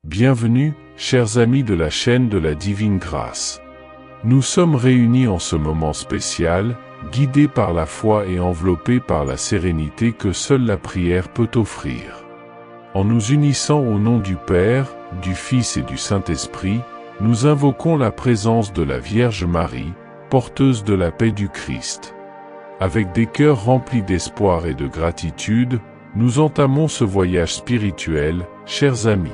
Bienvenue, chers amis de la chaîne de la Divine Grâce. Nous sommes réunis en ce moment spécial, guidés par la foi et enveloppés par la sérénité que seule la prière peut offrir. En nous unissant au nom du Père, du Fils et du Saint-Esprit, nous invoquons la présence de la Vierge Marie, porteuse de la paix du Christ. Avec des cœurs remplis d'espoir et de gratitude, nous entamons ce voyage spirituel, chers amis.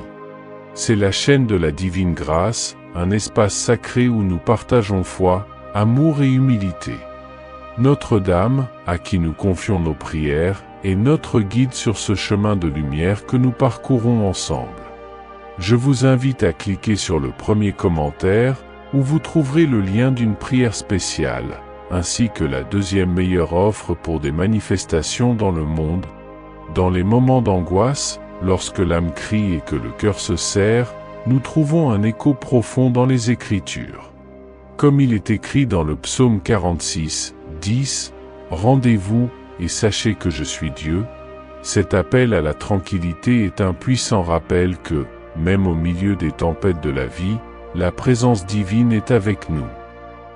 C'est la chaîne de la Divine Grâce, un espace sacré où nous partageons foi, amour et humilité. Notre-Dame, à qui nous confions nos prières, est notre guide sur ce chemin de lumière que nous parcourons ensemble. Je vous invite à cliquer sur le premier commentaire, où vous trouverez le lien d'une prière spéciale, ainsi que la deuxième meilleure offre pour des manifestations dans le monde. Dans les moments d'angoisse, lorsque l'âme crie et que le cœur se serre, nous trouvons un écho profond dans les Écritures. Comme il est écrit dans le psaume 46, 10, « Rendez-vous, et sachez que je suis Dieu », cet appel à la tranquillité est un puissant rappel que, même au milieu des tempêtes de la vie, la présence divine est avec nous.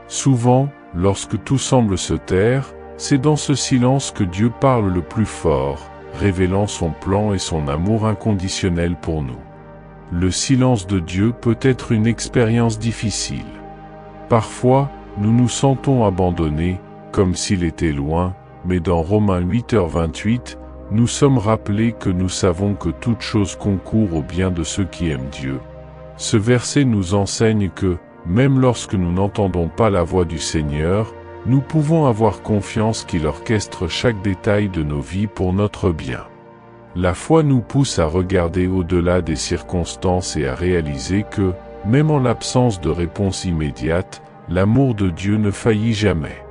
Souvent, lorsque tout semble se taire, c'est dans ce silence que Dieu parle le plus fort, révélant son plan et son amour inconditionnel pour nous. Le silence de Dieu peut être une expérience difficile. Parfois, nous nous sentons abandonnés, comme s'il était loin, mais dans Romains 8h28, nous sommes rappelés que nous savons que toute chose concourt au bien de ceux qui aiment Dieu. Ce verset nous enseigne que, même lorsque nous n'entendons pas la voix du Seigneur, nous pouvons avoir confiance qu'il orchestre chaque détail de nos vies pour notre bien. La foi nous pousse à regarder au-delà des circonstances et à réaliser que, même en l'absence de réponse immédiate, l'amour de Dieu ne faillit jamais.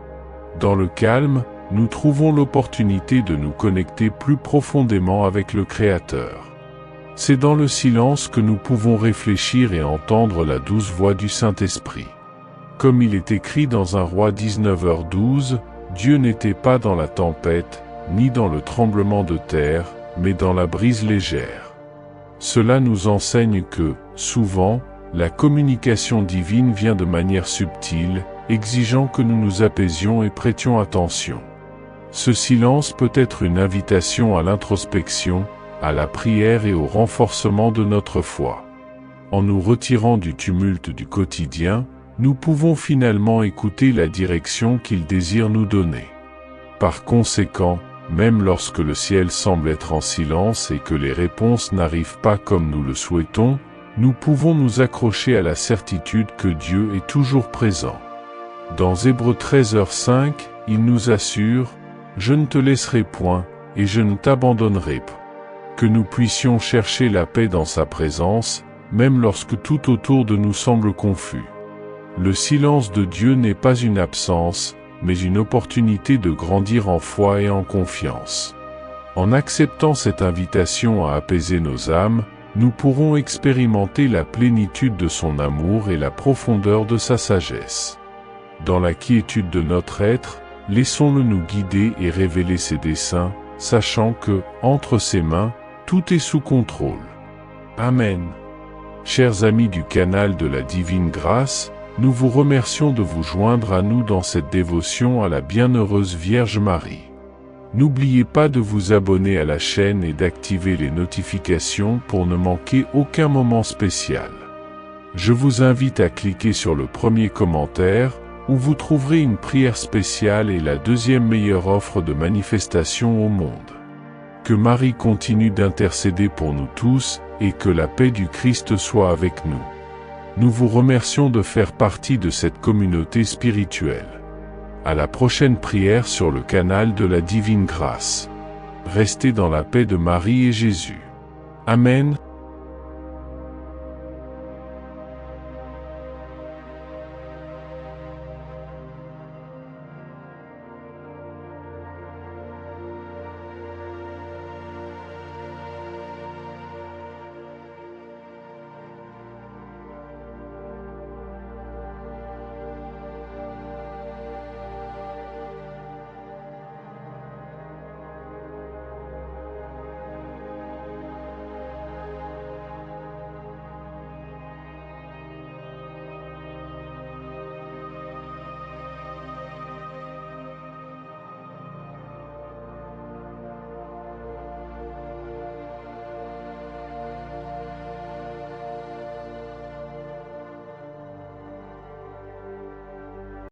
Dans le calme, nous trouvons l'opportunité de nous connecter plus profondément avec le Créateur. C'est dans le silence que nous pouvons réfléchir et entendre la douce voix du Saint-Esprit. Comme il est écrit dans 1 Roi 19h12, Dieu n'était pas dans la tempête, ni dans le tremblement de terre, mais dans la brise légère. Cela nous enseigne que, souvent, la communication divine vient de manière subtile, exigeant que nous nous apaisions et prêtions attention. Ce silence peut être une invitation à l'introspection, à la prière et au renforcement de notre foi. En nous retirant du tumulte du quotidien, nous pouvons finalement écouter la direction qu'il désire nous donner. Par conséquent, même lorsque le ciel semble être en silence et que les réponses n'arrivent pas comme nous le souhaitons, nous pouvons nous accrocher à la certitude que Dieu est toujours présent. Dans Hébreux 13h5, il nous assure « Je ne te laisserai point, et je ne t'abandonnerai pas ». Que nous puissions chercher la paix dans sa présence, même lorsque tout autour de nous semble confus. Le silence de Dieu n'est pas une absence, mais une opportunité de grandir en foi et en confiance. En acceptant cette invitation à apaiser nos âmes, nous pourrons expérimenter la plénitude de son amour et la profondeur de sa sagesse. Dans la quiétude de notre être, laissons-le nous guider et révéler ses desseins, sachant que, entre ses mains, tout est sous contrôle. Amen. Chers amis du canal de la Divine Grâce, nous vous remercions de vous joindre à nous dans cette dévotion à la bienheureuse Vierge Marie. N'oubliez pas de vous abonner à la chaîne et d'activer les notifications pour ne manquer aucun moment spécial. Je vous invite à cliquer sur le premier commentaire, où vous trouverez une prière spéciale et la deuxième meilleure offre de manifestation au monde. Que Marie continue d'intercéder pour nous tous, et que la paix du Christ soit avec nous. Nous vous remercions de faire partie de cette communauté spirituelle. À la prochaine prière sur le canal de la Divine Grâce. Restez dans la paix de Marie et Jésus. Amen.